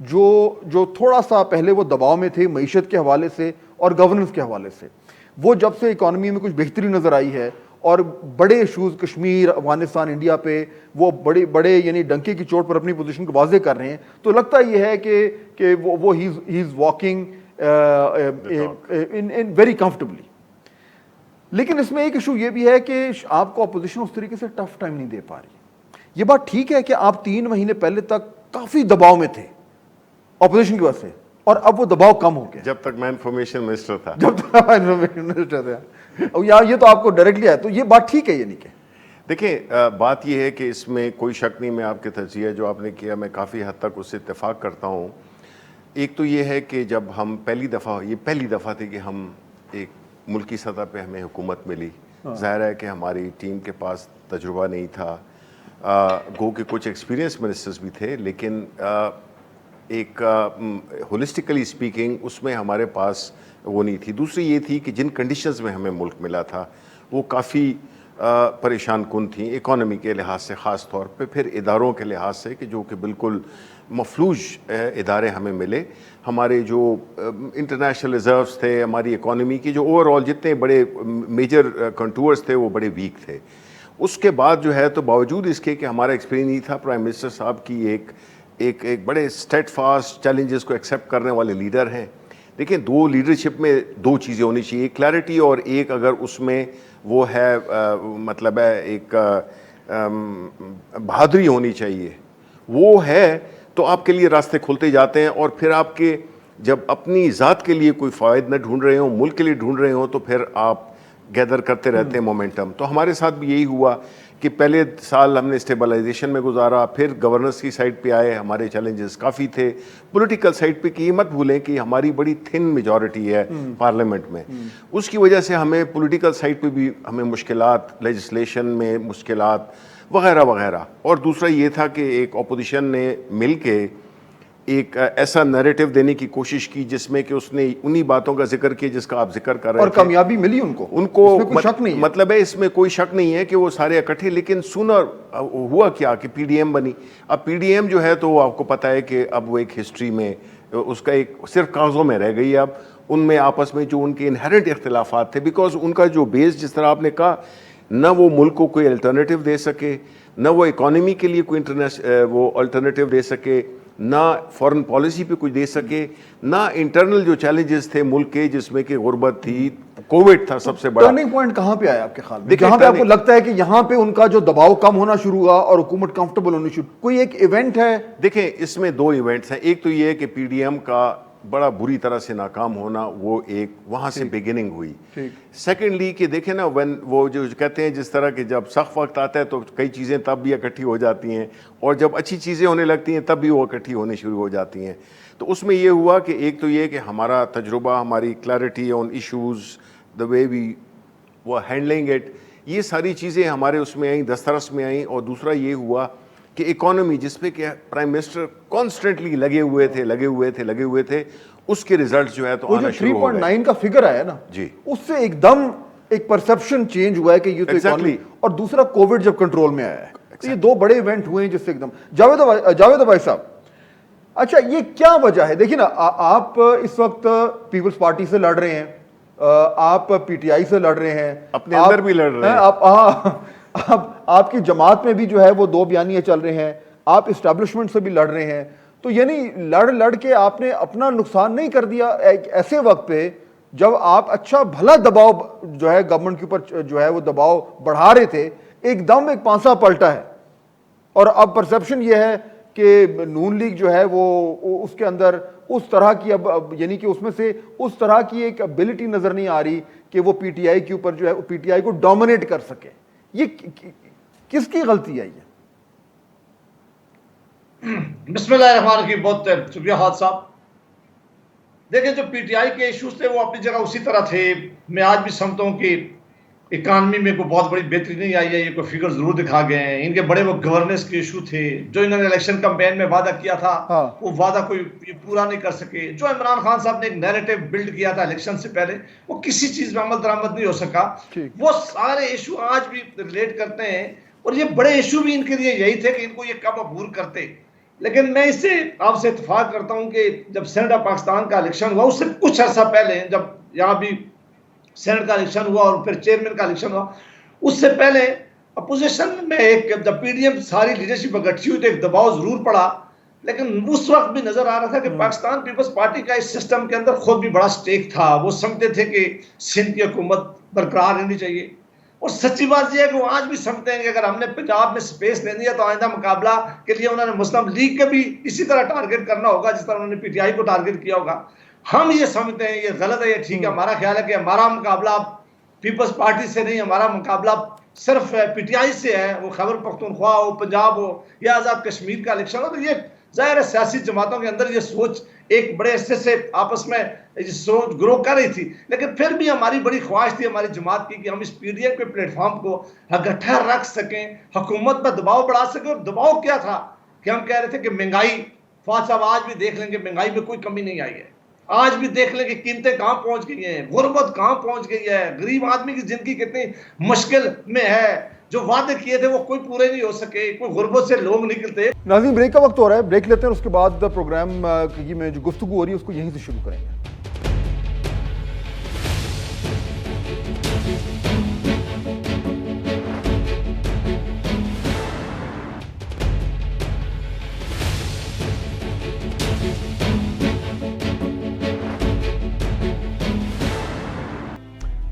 جو تھوڑا سا پہلے وہ دباؤ میں تھے معیشت کے حوالے سے اور گورننس کے حوالے سے، وہ جب سے اکانومی میں کچھ بہتری نظر آئی ہے اور بڑے ایشوز کشمیر، افغانستان، انڈیا پہ وہ بڑے یعنی ڈنکے کی چوٹ پر اپنی پوزیشن کو واضح کر رہے ہیں، تو لگتا یہ ہے کہ وہ he is walking in very comfortably. لیکن اس میں ایک ایشو یہ بھی ہے کہ آپ کو اپوزیشن اس طریقے سے ٹف ٹائم نہیں دے پا رہی. یہ بات ٹھیک ہے کہ آپ 3 مہینے پہلے تک کافی دباؤ میں تھے اپوزیشن کی وجہ سے، اور اب وہ دباؤ کم ہو گیا. جب تک میں انفارمیشن منسٹر تھا. یہ تو آپ کو ڈائریکٹلی آیا، تو یہ بات ٹھیک ہے یہ نہیں کہ دیکھیں بات یہ ہے کہ اس میں کوئی شک نہیں، میں آپ کے تجزیہ جو آپ نے کیا میں کافی حد تک اس سے اتفاق کرتا ہوں. ایک تو یہ ہے کہ جب ہم پہلی دفعہ تھی کہ ہم ایک ملکی سطح پہ ہمیں حکومت ملی. ظاہر ہے کہ ہماری ٹیم کے پاس تجربہ نہیں تھا، گو کہ کچھ ایکسپیرینس منسٹرز بھی تھے، لیکن ایک ہولسٹیکلی اسپیکنگ اس میں ہمارے پاس وہ نہیں تھی. دوسری یہ تھی کہ جن کنڈیشنز میں ہمیں ملک ملا تھا وہ کافی پریشان کن تھیں، اکانومی کے لحاظ سے خاص طور پہ، پھر اداروں کے لحاظ سے کہ جو کہ بالکل مفلوج ادارے ہمیں ملے. ہمارے جو انٹرنیشنل ریزروز تھے، ہماری اکانومی کی جو اوور آل جتنے بڑے میجر کنٹورز تھے وہ بڑے ویک تھے. اس کے بعد جو ہے تو باوجود اس کے کہ ہمارا ایکسپیرینس نہیں تھا، پرائم منسٹر صاحب کی ایک بڑے اسٹیٹ فاسٹ چیلنجز کو ایکسیپٹ کرنے والے لیڈر ہیں. دیکھیں لیڈرشپ میں 2 چیزیں ہونی چاہیے، ایک کلیئرٹی اور ایک اگر اس میں وہ ہے مطلب ہے ایک بہادری ہونی چاہیے. وہ ہے تو آپ کے لیے راستے کھلتے جاتے ہیں، اور پھر آپ کے جب اپنی ذات کے لیے کوئی فوائد نہ ڈھونڈ رہے ہوں، ملک کے لیے ڈھونڈ رہے ہوں، تو پھر آپ گیدر کرتے رہتے ہیں مومنٹم. تو ہمارے ساتھ بھی یہی ہوا کہ پہلے سال ہم نے اسٹیبلائزیشن میں گزارا، پھر گورننس کی سائڈ پہ آئے، ہمارے چیلنجز کافی تھے. پولیٹیکل سائڈ پہ کہ مت بھولیں کہ ہماری بڑی تھن میجورٹی ہے پارلیمنٹ میں، اس کی وجہ سے ہمیں پولیٹیکل سائڈ پہ بھی ہمیں مشکلات، لیجسلیشن میں مشکلات وغیرہ وغیرہ. اور دوسرا یہ تھا کہ ایک اپوزیشن نے مل کے ایک ایسا نیریٹو دینے کی کوشش کی جس میں کہ اس نے انہی باتوں کا ذکر کیا جس کا آپ ذکر کر رہے ہیں، اور کامیابی ملی ان کو اس میں کوئی شک نہیں ہے. مطلب ہے اس میں کوئی شک نہیں ہے کہ وہ سارے اکٹھے، لیکن سونر ہوا کیا کہ پی ڈی ایم بنی. اب پی ڈی ایم جو ہے تو وہ آپ کو پتہ ہے کہ اب وہ ایک ہسٹری میں اس کا ایک صرف کاغذوں میں رہ گئی. اب ان میں آپس میں جو ان کے انہیرنٹ اختلافات تھے، بیکاز ان کا جو بیس جس طرح آپ نے کہا، نہ وہ ملک کو کوئی الٹرنیٹیو دے سکے، نہ وہ اکانومی کے لیے کوئی وہ الٹرنیٹیو دے سکے، نہ فورن پالیسی پہ کچھ دے سکے، نہ انٹرنل جو چیلنجز تھے ملک کے جس میں کہ غربت تھی، کووڈ تھا سب سے بڑا. ٹرننگ پوائنٹ کہاں پہ آیا آپ کے خیال میں، جہاں پہ آپ کو لگتا ہے کہ یہاں پہ ان کا جو دباؤ کم ہونا شروع ہوا اور حکومت کمفرٹیبل ہونی شروع؟ کوئی ایک ایونٹ ہے؟ دیکھیں اس میں 2 ایونٹس ہیں. ایک تو یہ ہے کہ پی ڈی ایم کا بڑا بری طرح سے ناکام ہونا، وہ ایک وہاں سے بگننگ ہوئی. سیکنڈلی کہ دیکھیں نا وہ جو کہتے ہیں جس طرح کہ جب سخت وقت آتا ہے تو کئی چیزیں تب بھی اکٹھی ہو جاتی ہیں، اور جب اچھی چیزیں ہونے لگتی ہیں تب بھی وہ اکٹھی ہونے شروع ہو جاتی ہیں. تو اس میں یہ ہوا کہ ایک تو یہ کہ ہمارا تجربہ، ہماری کلیئرٹی آن ایشوز، دا وے وی وہ ہینڈلنگ اٹ، یہ ساری چیزیں ہمارے اس میں آئیں، دسترس میں آئیں. اور دوسرا یہ ہوا کہ اکانومی جس پہ کہ پرائم منسٹر کانسٹنٹلی لگے ہوئے تھے اس کے ریزلٹس جو ہے تو آنا شروع ہو گئے. 3.9 کا فگر آیا نا جی، اس سے ایک دم ایک پرسپشن چینج ہوا ہے کہ یہ تو اکانومی، اور دوسرا کووڈ جب کنٹرول میں آیا ہے. تو یہ 2 بڑے ایونٹ ہوئے ہیں جس سے ایک دم. جاوید بھائی صاحب، اچھا یہ کیا وجہ ہے؟ دیکھیں نا، آپ اس وقت پیپلز پارٹی سے لڑ رہے ہیں، آپ پی ٹی آئی سے لڑ رہے ہیں، اپنے اندر بھی لڑ رہے ہیں، آپ کی جماعت میں بھی جو ہے وہ 2 بیانیے چل رہے ہیں، آپ اسٹیبلشمنٹ سے بھی لڑ رہے ہیں. تو یعنی لڑ کے آپ نے اپنا نقصان نہیں کر دیا ایک ایسے وقت پہ جب آپ اچھا بھلا دباؤ جو ہے گورنمنٹ کے اوپر جو ہے وہ دباؤ بڑھا رہے تھے، ایک دم ایک پانسا پلٹا ہے، اور اب پرسپشن یہ ہے کہ نون لیگ جو ہے وہ اس کے اندر اس طرح کی اب یعنی کہ اس میں سے اس طرح کی ایک ابیلٹی نظر نہیں آ رہی کہ وہ پی ٹی آئی کے اوپر جو ہے پی ٹی آئی کو ڈومینیٹ کر سکے. یہ کس کی غلطی ہے؟ یہ بسم اللہ الرحمن الرحیم. بہت شکریہ خالد صاحب. دیکھیں جو پی ٹی آئی کے ایشوز تھے وہ اپنی جگہ اسی طرح تھے. میں آج بھی سمجھتا ہوں کہ اکانومی میں کوئی بہت بڑی بہتری نہیں آئی ہے، یہ کوئی فگر ضرور دکھا گئے ہیں. ان کے بڑے وہ گورننس کے ایشو تھے، جو انہوں نے الیکشن کمپین میں وعدہ کیا تھا وہ وعدہ کوئی پورا نہیں کر سکے. جو عمران خان صاحب نے ایک نیریٹو بلڈ کیا تھا الیکشن سے پہلے، وہ کسی چیز میں عمل درآمد نہیں ہو سکا. وہ سارے ایشو آج بھی ریلیٹ کرتے ہیں، اور یہ بڑے ایشو بھی ان کے لیے یہی تھے کہ ان کو یہ کب عبور کرتے. لیکن میں اس سے آپ سے اتفاق کرتا ہوں کہ جب سینٹ آف پاکستان کا الیکشن ہوا اس سے کچھ عرصہ پہلے جب یہاں بھی سینٹ کا الیکشن ہوا اور پھر چیئرمین کا الیکشن ہوا اس سے پہلے اپوزیشن میں ایک جب پی ڈی ایم ساری لیڈرشپ اکٹھی ہوئی تو ایک دباؤ ضرور پڑا لیکن اس وقت بھی نظر آ رہا تھا کہ پاکستان پیپلز پارٹی کا اس سسٹم کے اندر خود بھی بڑا سٹیک تھا. وہ سمجھتے تھے کہ سندھ کی حکومت برقرار رہنی چاہیے اور سچی بات یہ ہے کہ وہ آج بھی سمجھتے ہیں کہ اگر ہم نے پنجاب میں سپیس لے لیا تو آئندہ مقابلہ کے لیے انہوں نے مسلم لیگ کے بھی اسی طرح ٹارگٹ کرنا ہوگا جس طرح انہوں نے پی ٹی آئی کو ٹارگٹ کیا ہوگا. ہم یہ سمجھتے ہیں یہ غلط ہے یہ ٹھیک ہے. ہمارا خیال ہے کہ ہمارا مقابلہ پیپلز پارٹی سے نہیں, ہمارا مقابلہ صرف پی ٹی آئی سے ہے, وہ خیبر پختونخوا ہو, پنجاب ہو یا آزاد کشمیر کا الیکشن ہو. تو یہ ظاہر ہے سیاسی جماعتوں کے اندر یہ سوچ ایک بڑے عرصے سے آپس میں سوچ گرو کر رہی تھی لیکن پھر بھی ہماری بڑی خواہش تھی ہماری جماعت کی کہ ہم اس پی ڈی ایم کے پلیٹ فارم کو اکٹھا رکھ سکیں, حکومت پر دباؤ بڑھا سکیں. اور دباؤ کیا تھا کہ ہم کہہ رہے تھے کہ مہنگائی, فواد صاحب آج بھی دیکھ لیں گے مہنگائی میں کوئی کمی نہیں آئی ہے. آج بھی دیکھ لیں کہ قیمتیں کہاں پہنچ گئی ہیں, غربت کہاں پہنچ گئی ہے, غریب آدمی کی زندگی کتنی مشکل میں ہے. جو وعدے کیے تھے وہ کوئی پورے نہیں ہو سکے, کوئی غربت سے لوگ نکلتے. ناظرین بریک کا وقت ہو رہا ہے, بریک لیتے ہیں, اس کے بعد پروگرام کی میں جو گفتگو ہو رہی ہے اس کو یہیں سے شروع کریں گے.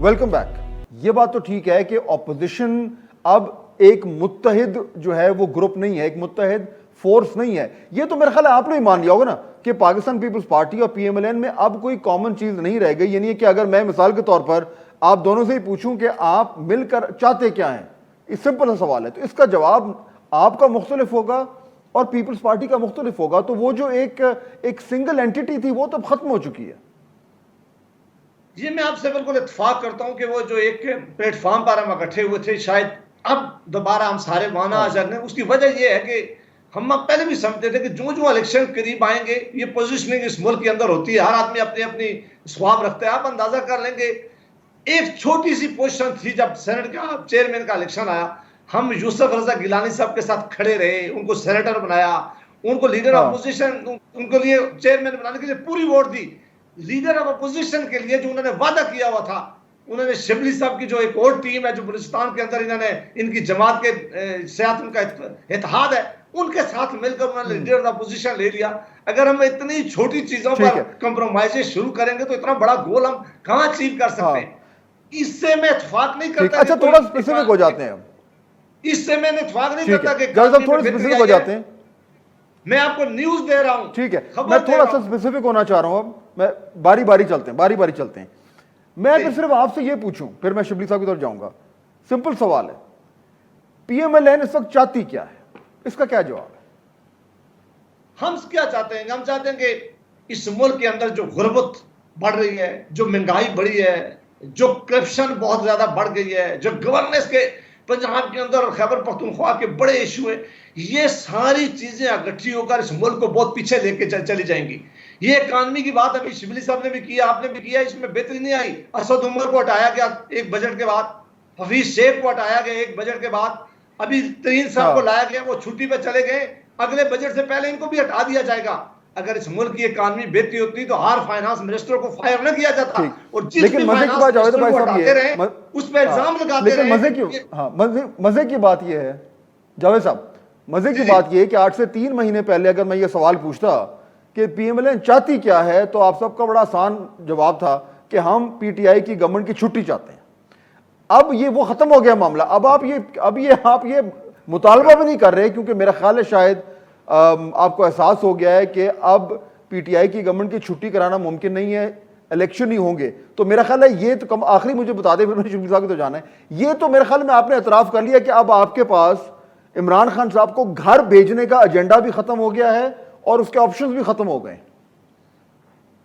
Welcome back. یہ بات تو ٹھیک ہے کہ اپوزیشن اب ایک متحد جو ہے وہ گروپ نہیں ہے, ایک متحد فورس نہیں ہے. یہ تو میرا خیال ہے آپ نے ہی مان لیا ہوگا نا کہ پاکستان پیپلز پارٹی اور پی ایم ایل این میں اب کوئی کامن چیز نہیں رہ گئی. یعنی کہ اگر میں مثال کے طور پر آپ دونوں سے ہی پوچھوں کہ آپ مل کر چاہتے کیا ہیں, اس سمپل سا سوال ہے, تو اس کا جواب آپ کا مختلف ہوگا اور پیپلز پارٹی کا مختلف ہوگا. تو وہ جو ایک سنگل اینٹی تھی وہ تو اب ختم ہو چکی ہے. یہ میں آپ سے بالکل اتفاق کرتا ہوں کہ وہ جو ایک پلیٹ فارم پر ہم اکٹھے ہوئے تھے شاید اب دوبارہ ہم سارے وانا آ جانے. اس کی وجہ یہ ہے کہ ہم پہلے بھی سمجھتے تھے کہ جو الیکشن قریب آئیں گے یہ پوزیشننگ اس ملک کے اندر ہوتی ہے, ہر آدمی اپنی اپنی سواب رکھتا ہے. آپ اندازہ کر لیں گے ایک چھوٹی سی پوزیشن تھی جب سینٹ کا چیئرمین کا الیکشن آیا, ہم یوسف رضا گیلانی صاحب کے ساتھ کھڑے رہے, ان کو سینیٹر بنایا, ان کو لیڈر اپوزیشن, ان کے لیے چیئرمین بنانے کے لیے پوری vote the. Leader of opposition کے لیے جو انہوں نے وعدہ کیا ہوا تھا, انہوں نے شبلی صاحب کی جو ایک اور ٹیم ہے جو بلوچستان کے اندر انہوں نے ان کی جماعت کے ساتھ ان کا اتحاد ہے, ان کے ساتھ مل کر انہوں نے لیڈر آف اپوزیشن لے لیا. اگر ہم اتنی چھوٹی چیزوں پر کمپرومائز شروع کریں گے تو اتنا بڑا گول ہم کہاں اچیو کر سکتے ہیں. اس سے میں اتفاق نہیں کرتا. اچھا تھوڑا اسپیسیفک ہو جاتے ہیں ہم, اس سے میں اتفاق نہیں کرتا کہ تھوڑا اسپیسیفک ہو جاتے ہیں. میں آپ کو نیوز دے رہا ہوں. ٹھیک ہے, میں تھوڑا سا اسپیسیفک ہونا چاہ رہا ہوں. اب میں باری باری چلتے ہیں. میں اگر صرف آپ سے یہ پوچھوں, پھر میں شبلی صاحب کی طرف جاؤں گا. سمپل سوال ہے, پی ایم ایل این اس وقت چاہتی کیا ہے, اس کا کیا جواب ہے؟ ہم کیا چاہتے ہیں؟ ہم چاہتے ہیں کہ اس ملک کے اندر جو غربت بڑھ رہی ہے, جو مہنگائی بڑھی ہے, جو کرپشن بہت زیادہ بڑھ گئی ہے, جو گورننس کے پنجاب کے اندر اور خیبر پختونخوا کے بڑے ایشو ہیں, یہ ساری چیزیں اکٹھی ہو کر اس ملک کو بہت پیچھے لے کے چلی جائیں گی. یہ اکانومی کی بات ابھی شبلی صاحب نے بھی کیا, آپ نے بھی کیا, اس میں بہتری نہیں آئی. اسد عمر کو ہٹایا گیا ایک بجٹ کے بعد, حفیظ شیخ کو ہٹایا گیا ایک بجٹ کے بعد, ابھی ترین صاحب کو لایا گیا, وہ چھٹی پہ چلے گئے, اگلے بجٹ سے پہلے ان کو بھی ہٹا دیا جائے گا. اگر اس ملک کی اکانومی بہتری ہوتی تو ہر فائنانس منسٹر کو فائر نہ کیا جاتا, اور جس بھی فائنانس منسٹر کو ہٹاتے رہے اس پہ الزام لگاتے رہے. مزے کی بات یہ ہے جاوید صاحب, مزے کی بات یہ ہے کہ 8 سے 3 مہینے پہلے اگر میں یہ سوال پوچھتا کہ پی ایم ایل این چاہتی کیا ہے, تو آپ سب کا بڑا آسان جواب تھا کہ ہم پی ٹی آئی کی گورنمنٹ کی چھٹی چاہتے ہیں. اب یہ وہ ختم ہو گیا معاملہ. اب آپ یہ مطالبہ بھی نہیں کر رہے, کیونکہ میرا خیال ہے شاید آپ کو احساس ہو گیا ہے کہ اب پی ٹی آئی کی گورنمنٹ کی چھٹی کرانا ممکن نہیں ہے, الیکشن ہی ہوں گے. تو میرا خیال ہے یہ تو آخری مجھے بتا دیں, پھر میں شبلی صاحب کی تو جانا ہے. یہ تو میرے خیال میں آپ نے اعتراف کر لیا کہ اب آپ کے پاس عمران خان صاحب کو گھر بھیجنے کا ایجنڈا بھی ختم ہو گیا ہے اور اس کے آپشنز بھی ختم ہو گئے.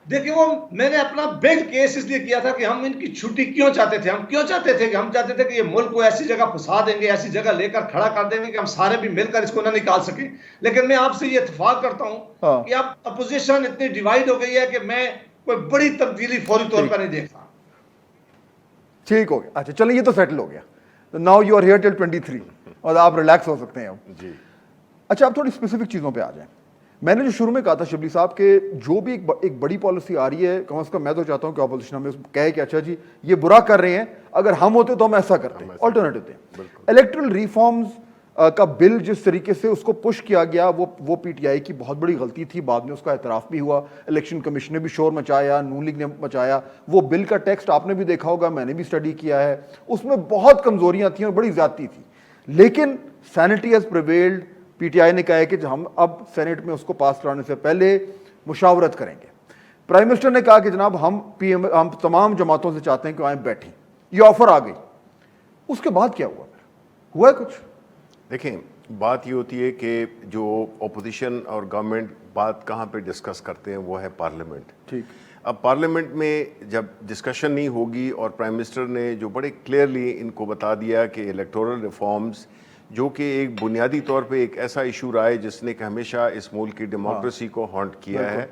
دیکھیں, وہ میں نے اپنا بگ کیس اس لیے کیا تھا کہ ہم ان کی چھٹی کیوں چاہتے تھے. ہم کیوں چاہتے تھے کہ ہم چاہتے تھے کہ یہ ملک کو ایسی جگہ پھنسا دیں گے, ایسی جگہ لے کر کھڑا کر دیں گے کہ ہم سارے بھی مل کر اس کو نہ نکال سکیں. لیکن میں آپ سے یہ اتفاق کرتا ہوں کہ اب اپوزیشن اتنی ڈیوائیڈ ہو گئی ہے کہ میں کوئی بڑی تبدیلی فوری طور پر نہیں دیکھتا. ٹھیک ہو گیا, اچھا چلیں یہ تو سیٹل ہو گیا. ناؤ یو آر ہیئر ٹل 23 اور آپ ریلیکس ہو سکتے ہیں اب. جی اچھا اب تھوڑی اسپیسیفک چیزوں پہ آ جائیں. میں نے جو شروع میں کہا تھا شبلی صاحب کہ جو بھی ایک بڑی پالیسی آ رہی ہے، کم از کم میں تو چاہتا ہوں کہ اپوزیشن ہمیں کہے کہ اچھا جی یہ برا کر رہے ہیں، اگر ہم ہوتے تو ہم ایسا کرتے ہیں، آلٹرنیٹو دیں. الیکٹرل ریفارمز کا بل جس طریقے سے اس کو پش کیا گیا وہ پی ٹی آئی کی بہت بڑی غلطی تھی. بعد میں اس کا اعتراف بھی ہوا، الیکشن کمیشن نے بھی شور مچایا، نون لیگ نے مچایا. وہ بل کا ٹیکسٹ آپ نے بھی دیکھا ہوگا، میں نے بھی اسٹڈی کیا ہے، اس میں بہت کمزوریاں تھیں اور بڑی زیادتی تھی. لیکن sanity has prevailed. P T I نے کہا ہے کہ ہم اب سینیٹ میں اس کو پاس کرانے سے پہلے مشاورت کریں گے. پرائم منسٹر نے کہا کہ جناب ہم تمام جماعتوں سے چاہتے ہیں کہ آئیں بیٹھیں. یہ آفر آ گئی. اس کے بعد کیا ہوا؟ ہوا ہے کچھ؟ دیکھیں، بات یہ ہوتی ہے کہ جو اپوزیشن اور گورنمنٹ بات کہاں پہ ڈسکس کرتے ہیں وہ ہے پارلیمنٹ. ٹھیک. اب پارلیمنٹ میں جب ڈسکشن نہیں ہوگی، اور پرائم منسٹر نے جو بڑے کلیئرلی ان کو بتا دیا کہ الیکٹورل ریفارمز جو کہ ایک بنیادی طور پہ ایک ایسا ایشو رہا ہے جس نے کہ ہمیشہ اس ملک کی ڈیموکریسی کو ہانٹ کیا ہے،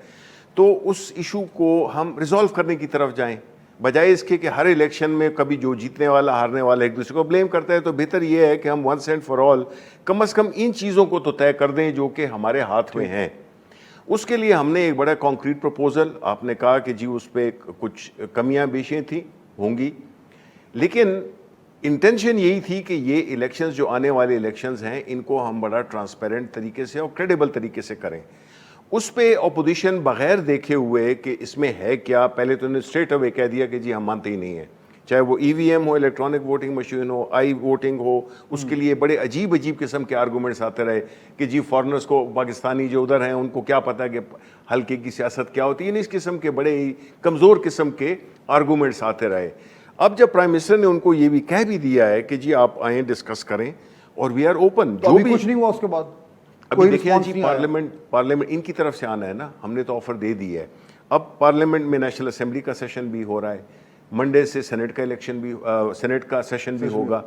تو اس ایشو کو ہم ریزالو کرنے کی طرف جائیں، بجائے اس کے کہ ہر الیکشن میں کبھی جو جیتنے والا ہارنے والا ایک دوسرے کو بلیم کرتا ہے. تو بہتر یہ ہے کہ ہم ونس اینڈ فار آل کم از کم ان چیزوں کو تو طے کر دیں جو کہ ہمارے ہاتھ میں ہیں. اس کے لیے ہم نے ایک بڑا کانکریٹ پروپوزل، آپ نے کہا کہ جی اس پہ کچھ کمیاں بیشیں تھیں، ہوں گی، لیکن انٹینشن یہی تھی کہ یہ الیکشنز جو آنے والے الیکشنز ہیں ان کو ہم بڑا ٹرانسپیرنٹ طریقے سے اور کریڈیبل طریقے سے کریں. اس پہ اپوزیشن بغیر دیکھے ہوئے کہ اس میں ہے کیا، پہلے تو انہوں نے اسٹریٹ اوے کہہ دیا کہ جی ہم مانتے ہی نہیں ہیں. چاہے وہ ای وی ایم ہو، الیکٹرانک ووٹنگ مشین ہو، آئی ووٹنگ ہو، اس کے لیے بڑے عجیب قسم کے آرگومنٹس آتے رہے کہ جی فارنرز کو، پاکستانی جو ادھر ہیں ان کو کیا پتہ کہ حلقے کی سیاست کیا ہوتی ہے. اس قسم کے بڑے ہی کمزور قسم کے آرگومنٹس آتے رہے. اب جب پرائم منسٹر نے ان کو یہ بھی کہہ بھی دیا ہے کہ جی آپ آئیں ڈسکس کریں اور وی آر اوپن، جو بھی کچھ نہیں ہوا اس کے بعد. ابھی دیکھیں جی پارلیمنٹ ان کی طرف سے آنا ہے نا، ہم نے تو آفر دے دی ہے. اب پارلیمنٹ میں نیشنل اسمبلی کا سیشن بھی ہو رہا ہے، منڈے سے سینٹ کا الیکشن بھی، سینٹ کا سیشن بھی ہوگا.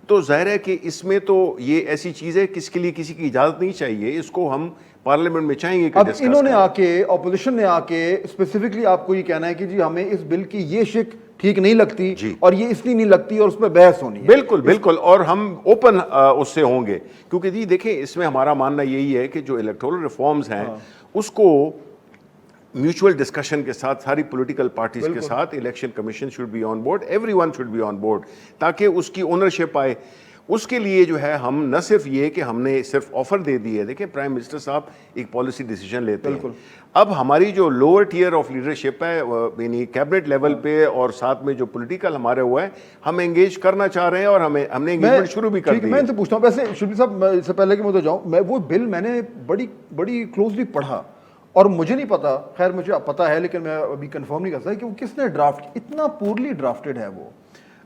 تو ظاہر ہے کہ اس میں تو یہ ایسی چیز ہے کس کے لیے کسی کی اجازت نہیں چاہیے، اس کو ہم پارلیمنٹ میں چاہیں گے کہ اب انہوں نے آ کے، اپوزیشن نے آ کے اسپیسیفکلی آپ کو یہ کہنا ہے کہ جی ہمیں اس بل کی یہ شک ٹھیک نہیں لگتی اور یہ اس لیے نہیں لگتی اور اس پہ بحث ہونی ہے. بالکل اور ہم اوپن اس سے ہوں گے، کیونکہ جی دیکھیں اس میں ہمارا ماننا یہی ہے کہ جو الیکٹورل ریفارمز ہیں اس کو میوچول ڈسکشن کے ساتھ ساری پولیٹیکل پارٹیز کے ساتھ election commission should be on board, every one should be on board, تاکہ اس کی اونرشپ آئے. اس کے لیے جو ہے ہم نہ صرف یہ کہ ہم نے صرف آفر دے دی ہے، دیکھیں پرائم منسٹر صاحب ایک پالیسی ڈیسیجن لیتے ہیں. اب ہماری جو لوور ٹیئر آف لیڈرشپ ہے، یعنی کیبنٹ لیول پہ اور ساتھ میں جو پولیٹیکل ہمارے ہوا ہے، ہم انگیج کرنا چاہ رہے ہیں اور ہم نے انگیجمنٹ شروع بھی کر دی. میں تو پوچھتا ہوں ویسے شبلی صاحب، اس سے پہلے کہ میں تو جاؤں، میں وہ بل میں نے بڑی کلوزلی پڑھا اور مجھے نہیں پتا، خیر مجھے پتا ہے لیکن میں ابھی کنفرم نہیں کر سکتا کہ وہ کس نے ڈرافٹ، اتنا پورلی ڈرافٹڈ ہے وہ.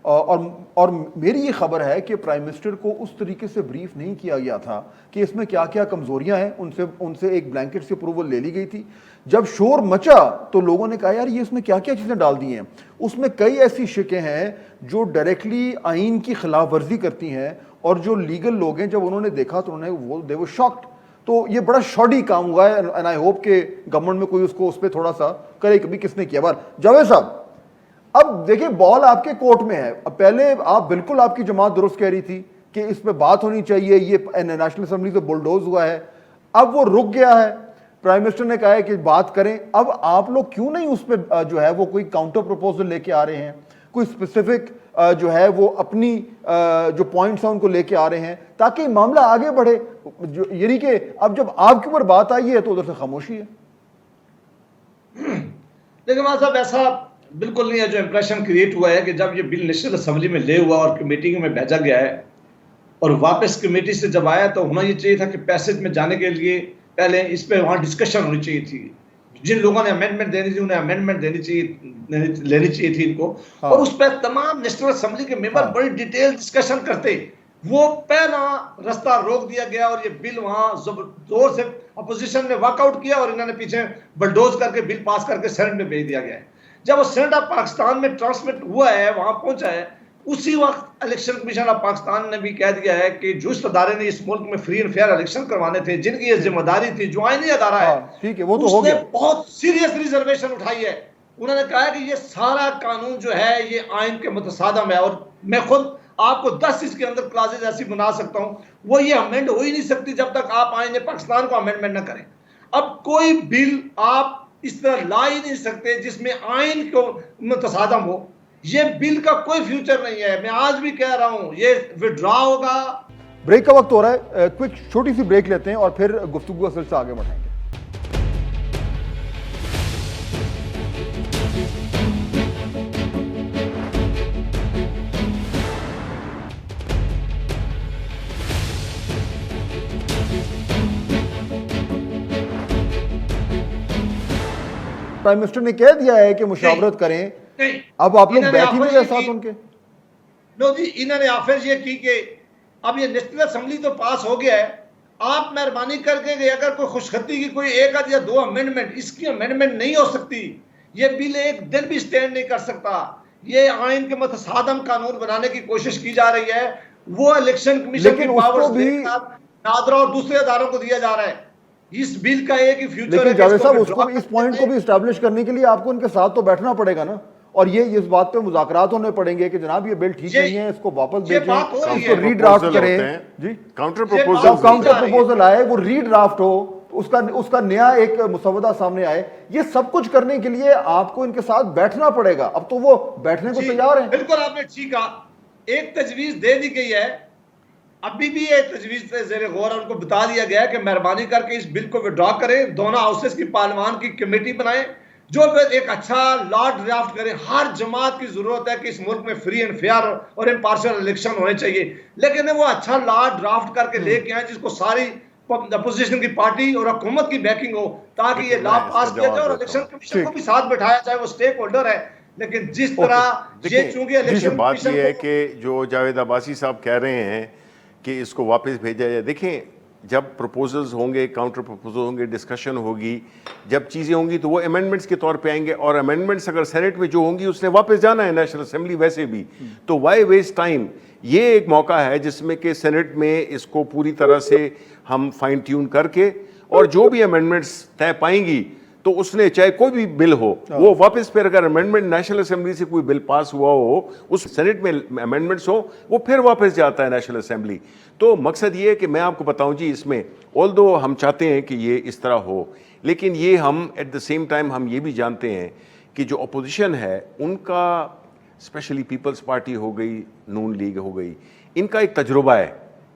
اور میری یہ خبر ہے کہ پرائم منسٹر کو اس طریقے سے بریف نہیں کیا گیا تھا کہ اس میں کیا کیا کمزوریاں ہیں. ان سے ایک بلینکٹ سے اپروول لے لی گئی تھی. جب شور مچا تو لوگوں نے کہا یار یہ اس میں کیا کیا چیزیں ڈال دی ہیں. اس میں کئی ایسی شکیں ہیں جو ڈائریکٹلی آئین کی خلاف ورزی کرتی ہیں، اور جو لیگل لوگ ہیں جب انہوں نے دیکھا تو انہوں نے دے ور شاکڈ. تو یہ بڑا شاڈی کام ہوا ہے، اینڈ آئی ہوپ کہ گورنمنٹ میں کوئی اس پہ تھوڑا سا کرے. کبھی کس نے کیا؟ بار جاوید صاحب، اب دیکھیں بال آپ کے کورٹ میں ہے. اب پہلے بالکل آپ کی جماعت درست کہہ رہی تھی کہ اس پہ بات ہونی چاہیے، یہ نیشنل اسمبلی سے بلڈوز ہوا ہے. اب وہ رک گیا ہے، پرائم منسٹر نے کہا ہے کہ بات کریں. اب آپ لوگ کیوں نہیں اس پہ جو ہے وہ کوئی کاؤنٹر پروپوزل لے کے آ رہے ہیں، کوئی اسپیسیفک جو ہے وہ اپنی جو پوائنٹس ہیں ان کو لے کے آ رہے ہیں تاکہ معاملہ آگے بڑھے؟ یعنی کہ اب جب آپ کے اوپر بات آئی ہے تو ادھر سے خاموشی ہے. لیکن صاحب ایسا بالکل نہیں ہے. جو امپریشن کریٹ ہوا ہے کہ جب یہ بل نیشنل اسمبلی میں لے ہوا اور کمیٹی میں بھیجا گیا ہے اور واپس کمیٹی سے جب آیا تو ہونا یہ چاہیے تھا کہ پیسج میں جانے کے لیے پہلے اس پہ وہاں ڈسکشن ہونی چاہیے تھی. جن لوگوں نے امینڈمنٹ دینی تھی انہیں امینڈمنٹ لینی چاہیے تھی ان کو، اور اس پہ تمام نیشنل اسمبلی کے ممبر بڑی ڈیٹیل ڈسکشن کرتے. وہ پہلا رستہ روک دیا گیا اور یہ بل وہاں زور سے اپوزیشن نے واک آؤٹ کیا اور انہوں نے پیچھے بلڈوز کر کے بل پاس کر کے سینٹ میں بھیج دیا گیا ہے. جب وہ سینٹ آف پاکستان میں ٹرانسمٹ ہوا ہے، وہاں پہنچا ہے، اسی وقت الیکشن کمیشن آف پاکستان نے بھی کہہ دیا ہے کہ جو اس ادارے نے اس ملک میں فری اینڈ فیئر الیکشن کروانے تھے، جن کی یہ ذمہ داری تھی، جو آئینی ادارہ ہے، اس نے بہت سیریس ریزرویشن اٹھائی ہے. انہوں نے کہا ہے کہ یہ سارا قانون جو ہے یہ آئین کے متصادم ہے، اور میں خود آپ کو 10 اس کے اندر کلازز ایسی بنا سکتا ہوں، وہ یہ امینڈ ہو ہی نہیں سکتی جب تک آپ آئین پاکستان کو امینڈمنٹ نہ کریں. اب کوئی بل آپ اس طرح لا ہی نہیں سکتے جس میں آئین کو متصادم ہو. یہ بل کا کوئی فیوچر نہیں ہے. میں آج بھی کہہ رہا ہوں یہ وڈرا ہوگا. بریک کا وقت ہو رہا ہے, کوئک چھوٹی سی بریک لیتے ہیں اور پھر گفتگو کا سلسلہ آگے بڑھائیں گے. پرائم منسٹر نے کہہ دیا ہے کہ مشاورت کریں, اب آپ لوگ بیٹھ نہیں رہے ساتھ ان کے. نو جی, انہوں نے آفر یہ کی کہ اب یہ نیشنل اسمبلی تو پاس ہو گیا ہے, آپ مہربانی کر کے اگر کوئی خوشخطی کی کوئی ایک یا دو امینڈمنٹ, اس کی امینڈمنٹ نہیں ہو سکتی, یہ بل ایک دن بھی سٹینڈ نہیں کر سکتا. یہ آئین کے متصادم قانون بنانے کی کوشش کی جا رہی ہے. وہ الیکشن کمیشن کی پاورز نادرا اور دوسرے اداروں کو دیا جا رہا ہے. اس بل کا ایک ہی فیوچر ہے. لیکن جاوید صاحب اس پوائنٹ کو بھی اسٹیبلش کرنے کے لیے آپ کو ان کے ساتھ تو بیٹھنا پڑے گا نا, اور یہ اس بات پہ مذاکرات ہونے پڑیں گے کہ جناب یہ بل ٹھیک نہیں ہے, اس کو واپس بھیجیں, اس کو ری ڈرافٹ کریں. جی, کاؤنٹر پروپوزل آئے, وہ ری ڈرافٹ ہو, اس کا نیا ایک مسودہ سامنے آئے. یہ سب کچھ کرنے کے لیے آپ کو ان کے ساتھ بیٹھنا پڑے گا. اب تو وہ بیٹھنے کو تیار ہیں. بالکل آپ نے ٹھیک کہا. ایک تجویز دے دی گئی ہے, ابھی بھی یہ تجویز زیر غور, ان کو بتا دیا گیا ہے کہ مہربانی کر کے اس بل کو وڈرا کریں, دونوں ہاؤسز کی پارلیمان کی کمیٹی بنائیں جو ایک اچھا لا ڈرافٹ کریں. ہر جماعت کی ضرورت ہے کہ اس ملک میں فری اینڈ فیئر اور امپارشل الیکشن ہونے چاہیے, لیکن وہ اچھا لا ڈرافٹ کر کے لے کے آئیں جس کو ساری اپوزیشن کی پارٹی اور حکومت کی بیکنگ ہو, تاکہ یہ لا پاس کیا جائے اور الیکشن کمیشن کو بھی ساتھ بٹھایا جائے, وہ سٹیک ہولڈر ہے. لیکن جس طرح یہ چونکہ الیکشن بات یہ ہے کہ جو جاوید عباسی صاحب کہہ رہے ہیں کہ اس کو واپس بھیجا جائے, دیکھیں جب پروپوزلز ہوں گے, کاؤنٹر پروپوزل ہوں گے, ڈسکشن ہوگی, جب چیزیں ہوں گی تو وہ امینڈمنٹس کے طور پہ آئیں گے, اور امینڈمنٹس اگر سینٹ میں جو ہوں گی اس نے واپس جانا ہے نیشنل اسمبلی ویسے بھی, تو وائی ویسٹ ٹائم. یہ ایک موقع ہے جس میں کہ سینٹ میں اس کو پوری طرح سے ہم فائن ٹیون کر کے, اور جو بھی امینڈمنٹس طے پائیں گی تو اس نے چاہے کوئی بھی بل ہو وہ واپس, پھر اگر امینڈمنٹ نیشنل اسمبلی سے کوئی بل پاس ہوا ہو, اس سینٹ میں امینڈمنٹس ہو, وہ پھر واپس جاتا ہے نیشنل اسمبلی. تو مقصد یہ ہے کہ میں آپ کو بتاؤں جی, اس میں آلدو ہم چاہتے ہیں کہ یہ اس طرح ہو, لیکن یہ ہم ایٹ دا سیم ٹائم ہم یہ بھی جانتے ہیں کہ جو اپوزیشن ہے ان کا, اسپیشلی پیپلز پارٹی ہو گئی, نون لیگ ہو گئی, ان کا ایک تجربہ ہے,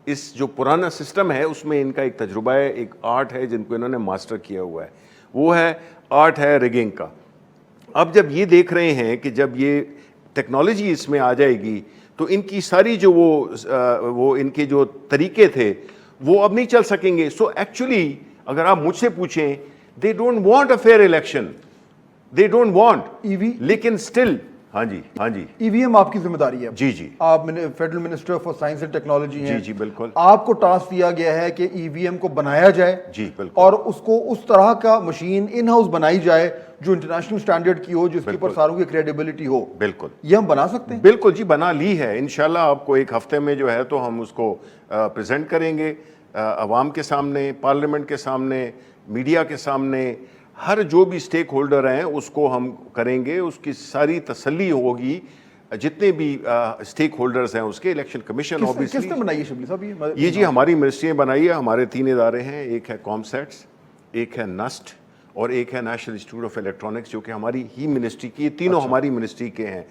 اس جو پرانا سسٹم ہے اس میں ان کا ایک تجربہ ہے, ایک آرٹ ہے جن کو انہوں نے ماسٹر کیا ہوا ہے, وہ ہے آرٹ ہے ریگنگ کا. اب جب یہ دیکھ رہے ہیں کہ جب یہ ٹیکنالوجی اس میں آ جائے گی تو ان کی ساری جو وہ ان کے جو طریقے تھے وہ اب نہیں چل سکیں گے. سو ایکچولی اگر آپ مجھ سے پوچھیں, they don't want a fair election, they don't want, لیکن اسٹل. ہاں جی, ہاں جی, ای وی ایم آپ کی ذمہ داری ہے. جی جی, آپ federal minister for science and technology ہیں. جی جی بالکل. آپ کو ٹاسک دیا گیا ہے کہ ای وی ایم کو بنایا جائے, جی بالکل, اور اس کو اس طرح کا مشین ان ہاؤس بنائی جائے جو انٹرنیشنل سٹینڈرڈ کی ہو, جس کے اوپر ساروں کی کریڈیبلٹی ہو. بالکل, یہ ہم بنا سکتے ہیں. بالکل جی, بنا لی ہے انشاءاللہ. آپ کو ایک ہفتے میں جو ہے تو ہم اس کو پریزنٹ کریں گے عوام کے سامنے, پارلیمنٹ کے سامنے, میڈیا کے سامنے. ہر جو بھی سٹیک ہولڈر ہیں اس کو ہم کریں گے, اس کی ساری تسلی ہوگی جتنے بھی سٹیک ہولڈرز ہیں اس کے. الیکشن کمیشن کس نے بنائی ہے شبلی صاحب یہ جی ہماری منسٹری نے بنائی ہے. ہمارے 3 ادارے ہیں, ایک ہے کامسیٹس, ایک ہے نسٹ, اور ایک ہے نیشنل انسٹیٹیوٹ آف الیکٹرانکس, جو کہ ہماری ہی منسٹری کی, یہ تینوں ہماری منسٹری کے ہیں.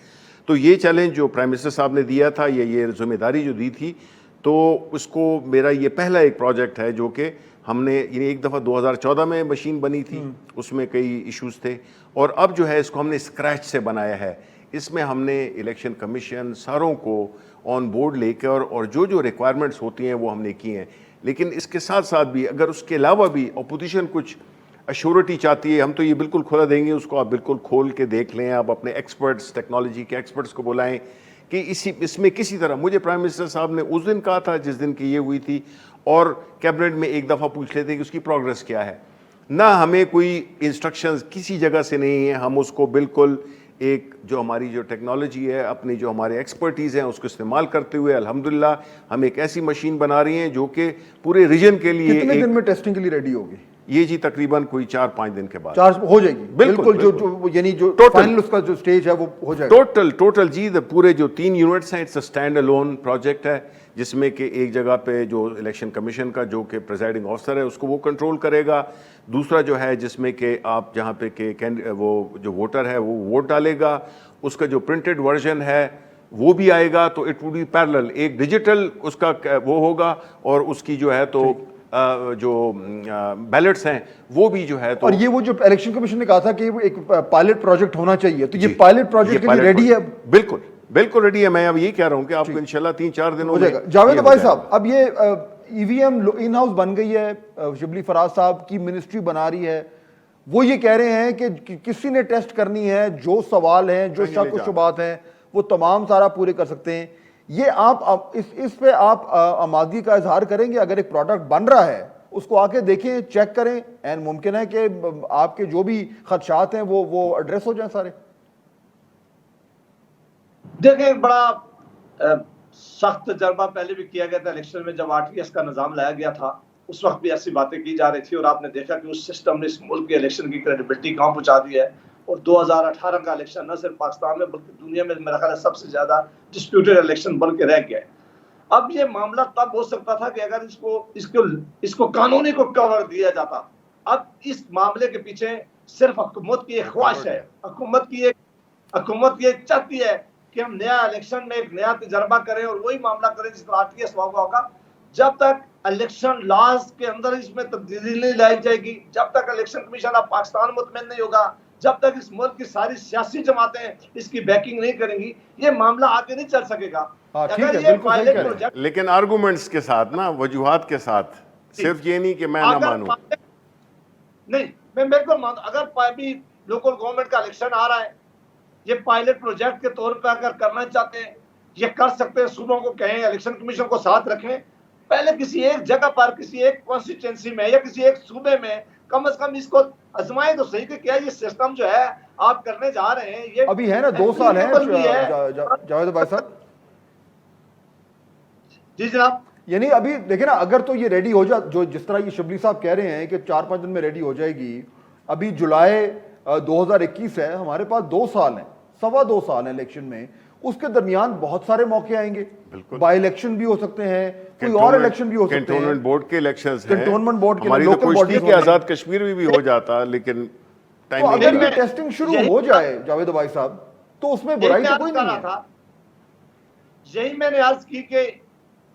تو یہ چیلنج جو پرائم منسٹر صاحب نے دیا تھا, یہ ذمہ داری جو دی تھی, تو اس کو میرا یہ پہلا ایک پروجیکٹ ہے جو کہ ہم نے, یعنی ایک دفعہ 2014 میں مشین بنی تھی, اس میں کئی ایشوز تھے, اور اب جو ہے اس کو ہم نے اسکریچ سے بنایا ہے. اس میں ہم نے الیکشن کمیشن ساروں کو آن بورڈ لے کے اور جو ریکوائرمنٹس ہوتی ہیں وہ ہم نے کی ہیں. لیکن اس کے ساتھ ساتھ بھی اگر اس کے علاوہ بھی اپوزیشن کچھ ایشورٹی چاہتی ہے, ہم تو یہ بالکل کھلا دیں گے اس کو. آپ بالکل کھول کے دیکھ لیں, آپ اپنے ایکسپرٹس, ٹیکنالوجی کے ایکسپرٹس کو بلائیں کہ اس میں کسی طرح. مجھے پرائم منسٹر صاحب نے اس دن کہا تھا جس دن کی یہ ہوئی تھی, اور کیبنٹ میں ایک دفعہ پوچھ لیتے کہ اس کی پروگرس کیا ہے. نہ ہمیں کوئی انسٹرکشنز کسی جگہ سے نہیں ہیں, ہم اس کو بالکل ایک جو ہماری جو ٹیکنالوجی ہے, اپنی جو ہمارے ایکسپرٹیز ہیں اس کو استعمال کرتے ہوئے الحمدللہ ہم ایک ایسی مشین بنا رہی ہیں جو کہ پورے ریجن کے لیے. کتنے دن میں ٹیسٹنگ کے لیے ریڈی ہوگی؟ یہ جی تقریباً کوئی 4-5 دن کے بعد چارج ہو جائے گی بالکل جو یعنی جو فائنل اس کا جو سٹیج ہے وہ ہو جائے گا ٹوٹل جی پورے جو 3 یونٹس ہیں it's a stand alone project ہے جس میں کہ ایک جگہ پہ جو الیکشن کمیشن کا جو کہ پریزائڈنگ آفیسر ہے اس کو وہ کنٹرول کرے گا, دوسرا جو ہے جس میں کہ آپ جہاں پہ کہ وہ جو ووٹر ہے وہ ووٹ ڈالے گا, اس کا جو پرنٹڈ ورژن ہے وہ بھی آئے گا, تو اٹ وڈ بی پیرلل, ایک ڈیجیٹل اس کا وہ ہوگا اور اس کی جو ہے تو جو بیلٹس ہیں وہ بھی جو ہے تو. اور یہ وہ جو الیکشن کمیشن نے کہا تھا کہ وہ ایک پائلٹ پروجیکٹ ہونا چاہیے, تو یہ پائلٹ پروجیکٹ کے لیے ریڈی ہے؟ بالکل ریڈی ہے. میں اب یہی کہہ رہا ہوں کہ آپ کو انشاءاللہ 3-4 دنوں میں جاوید بھائی صاحب, اب یہ ای وی ایم ان ہاؤس بن گئی ہے, شبلی فراز صاحب کی منسٹری بنا رہی ہے, وہ یہ کہہ رہے ہیں کہ کسی نے ٹیسٹ کرنی ہے, جو سوال ہیں جو شک و شبہات ہیں وہ تمام سارا پورے کر سکتے ہیں. یہ آپ اس پہ آپ آمادگی کا اظہار کریں گے؟ اگر ایک پروڈکٹ بن رہا ہے اس کو آ کے دیکھیں, چیک کریں, این ممکن ہے کہ آپ کے جو بھی خدشات ہیں وہ ایڈریس ہو جائیں سارے. دیکھیں ایک بڑا سخت تجربہ پہلے بھی کیا گیا تھا الیکشن میں, جب RTS کا نظام لایا گیا تھا اس وقت بھی ایسی باتیں کی جا رہی تھی, اور آپ نے دیکھا کہ اس سسٹم نے اس ملک کے الیکشن کی کریڈیبلٹی کہاں پہنچا دی ہے. اور 2018 کا الیکشن نہ صرف پاکستان میں بلکہ دنیا میں میرا خیال ہے سب سے زیادہ ڈسپیوٹڈ الیکشن بن کے رہ گیا ہے. اب یہ معاملہ تب ہو سکتا تھا کہ اگر اس کو قانونی کو کور دیا جاتا. اب اس معاملے کے پیچھے صرف حکومت کی ایک خواہش ہے, حکومت یہ چاہتی ہے کہ ہم نیا الیکشن میں ایک نیا تجربہ کریں اور وہی معاملہ کریں جس طرح RTS ہوگا. جب تک الیکشن لاز کے اندر اس میں تبدیلی نہیں لائی جائے گی, جب تک الیکشن کمیشن آف پاکستان مطمئن نہیں ہوگا, جب تک اس ملک کی ساری سیاسی جماعتیں اس کی بیکنگ نہیں کریں گی, یہ معاملہ آگے نہیں چل سکے گا. اگر یہ پائلٹ پروجیکٹ لیکن آرگومنٹس کے ساتھ نا, وجوہات کے ساتھ, صرف یہ نہیں کہ میں نہ مانوں. نہیں, میں بالکل مانتا. اگر بھی لوکل گورنمنٹ کا الیکشن آ رہا ہے, یہ پائلٹ پروجیکٹ کے طور پہ اگر کرنا چاہتے ہیں یہ کر سکتے ہیں. صوبوں کو کہیں, الیکشن کمیشن کو ساتھ رکھیں, پہلے کسی ایک جگہ پر کسی ایک کانسٹیچوئنسی میں یا کسی ایک صوبے میں کم از کم اس کو آزمائیں تو صحیح کہ کیا یہ سسٹم جو ہے آپ کرنے جا رہے ہیں یہ ابھی ہے نا 2 سال ہیں جاوید بھائی صاحب. جی جناب, یعنی ابھی دیکھیں نا, اگر تو یہ ریڈی ہو جائے جو جس طرح یہ شبلی صاحب کہہ رہے ہیں کہ 4-5 دن میں ریڈی ہو جائے گی, ابھی جولائی 2021 ہے, ہمارے پاس 2 سال ہیں, 2.25 سال ہیں الیکشن میں. اس کے درمیان بہت سارے موقع آئیں گے, بائی الیکشن بھی ہو سکتے ہیں, کوئی اور الیکشن بھی ہو سکتے ہیں, کنٹونمنٹ بورڈ کے الیکشنز ہیں, کنٹونمنٹ بورڈ کے ہماری تو کوشش تھی کہ آزاد کشمیر بھی ہو جاتا, لیکن ٹائم نہیں اگر یہ ٹیسٹنگ شروع ہو جائے جاوید بھائی صاحب تو اس میں برائی تو کوئی نہیں ہے. یہی میں نے عرض کی کہ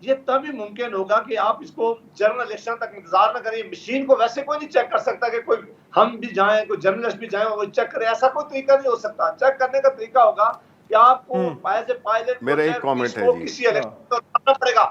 یہ تبھی ممکن ہوگا کہ آپ اس کو جنرل الیکشن تک انتظار نہ کریں. مشین کو ویسے کوئی نہیں چیک کر سکتا کہ کوئی ہم بھی جائیں, کوئی جرنلسٹ بھی جائیں وہ چیک کرے, ایسا کوئی طریقہ نہیں ہو سکتا. چیک کرنے کا طریقہ ہوگا کہ آپ کو ایز اے پائلٹ میرا ایک کامنٹ ہے جی, کسی الیکشن کو کرنا پڑے گا.